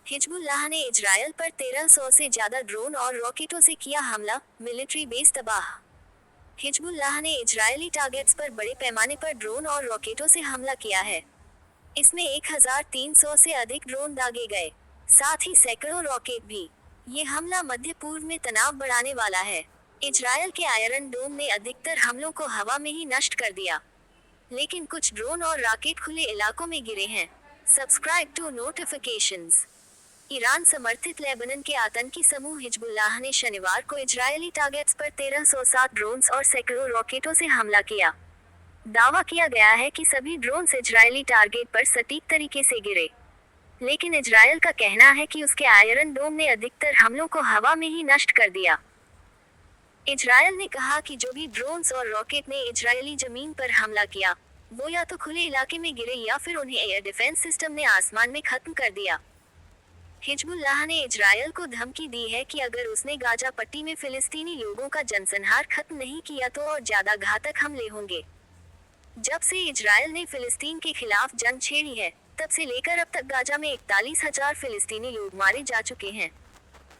Hezbollah ने Israel पर 1300 से ज्यादा ड्रोन और रॉकेटों से किया हमला, मिलिट्री बेस तबाह। हिजबुल्लाह ने इजरायली टारगेट्स पर बड़े पैमाने पर ड्रोन और रॉकेटों से हमला किया है। इसमें 1300 से अधिक ड्रोन दागे गए, साथ ही सैकड़ों रॉकेट भी। ये हमला मध्य पूर्व में तनाव बढ़ाने वाला है। इजरायल के आयरन डोम ने अधिकतर हमलों को हवा में ही नष्ट कर दिया, लेकिन कुछ ड्रोन और रॉकेट खुले इलाकों में गिरे हैं। Subscribe to notifications. ईरान समर्थित लेबनान के आतंकी समूह हिजबुल्लाह ने शनिवार को इजरायली टारगेट्स पर 1307 ड्रोन्स और सैकड़ों रॉकेटों से हमला किया। दावा किया गया है कि सभी ड्रोन्स इजरायली टारगेट पर सटीक तरीके से गिरे, लेकिन इजरायल का कहना है कि उसके आयरन डोम ने अधिकतर हमलों को हवा में ही नष्ट कर दिया। इजरायल ने कहा कि जो भी ड्रोन्स और रॉकेट ने इजरायली जमीन पर हमला किया, वो या तो खुले इलाके में गिरे या फिर उन्हें एयर डिफेंस सिस्टम ने आसमान में खत्म कर दिया। हिजबुल्लाह ने इजरायल को धमकी दी है कि अगर उसने गाजा पट्टी में फिलिस्तीनी लोगों का जनसंहार खत्म नहीं किया तो और ज्यादा घातक हमले होंगे। जब से इजरायल ने फिलिस्तीन के खिलाफ जंग छेड़ी है, तब से लेकर अब तक गाजा में 41,000 फिलिस्तीनी लोग मारे जा चुके हैं।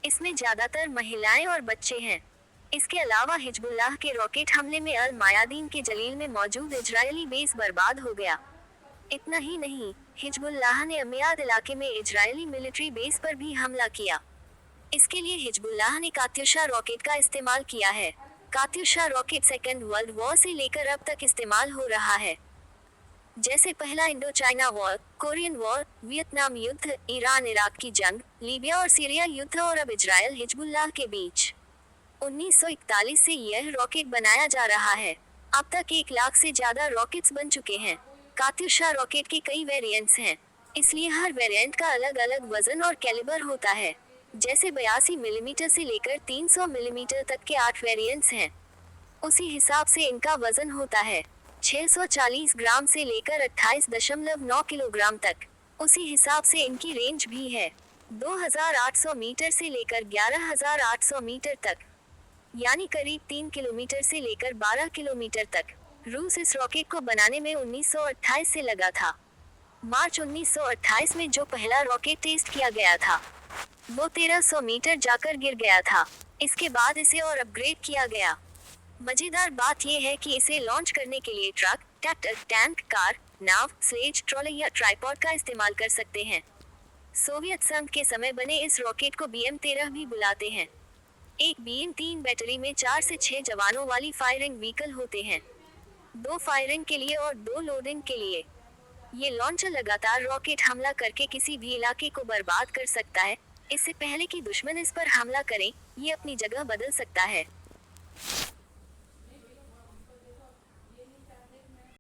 इसमें ज्यादातर महिलाएं और बच्चे हैं। इसके अलावा हिजबुल्लाह के रॉकेट हमले में अल मायादीन के जलील में मौजूद इजरायली बेस बर्बाद हो गया। इतना ही नहीं, हिजबुल्लाह ने अमियाद इलाके में इजरायली मिलिट्री बेस पर भी हमला किया। इसके लिए हिजबुल्लाह ने कात्युशा रॉकेट का इस्तेमाल किया है। कात्युशा रॉकेट सेकेंड वर्ल्ड वॉर से लेकर अब तक इस्तेमाल हो रहा है, जैसे पहला Indo China war, Korean war, Vietnam युद्ध, ईरान इराक की जंग, लीबिया और सीरिया युद्ध और अब इजरायल हिजबुल्लाह के बीच। 1941 से यह रॉकेट बनाया जा रहा है। अब तक 1 लाख से ज्यादा रॉकेट्स बन चुके हैं। कात्युशा रॉकेट के कई वेरिएंट्स हैं, इसलिए हर वेरिएंट का अलग अलग वजन और कैलिबर होता है। जैसे 82 मिलीमीटर से लेकर 300 मिलीमीटर तक के 8 वेरिएंट्स हैं। उसी हिसाब से इनका वजन होता है 640 ग्राम से लेकर 28.9 किलोग्राम तक। उसी हिसाब से इनकी रेंज भी है 2800 मीटर से लेकर 11,800 मीटर तक, यानी करीब 3 किलोमीटर से लेकर 12 किलोमीटर तक। रूस इस रॉकेट को बनाने में 1928 से लगा था। मार्च 1928 में जो पहला रॉकेट टेस्ट किया गया था, वो 1300 मीटर जाकर गिर गया था। इसके बाद इसे और अपग्रेड किया गया। मजेदार बात यह है कि इसे लॉन्च करने के लिए ट्रक, ट्रैक्टर, टैंक, कार, नाव, स्लेज, ट्रॉली या ट्राइपॉड का इस्तेमाल कर सकते हैं। सोवियत संघ के समय बने इस रॉकेट को BM-13 भी बुलाते हैं। एक BM-3 बैटरी में 4 से 6 जवानों वाली फायरिंग व्हीकल होते हैं, 2 फायरिंग के लिए और 2 लोडिंग के लिए। ये लॉन्चर लगातार रॉकेट हमला करके किसी भी इलाके को बर्बाद कर सकता है। इससे पहले कि दुश्मन इस पर हमला करे, ये अपनी जगह बदल सकता है।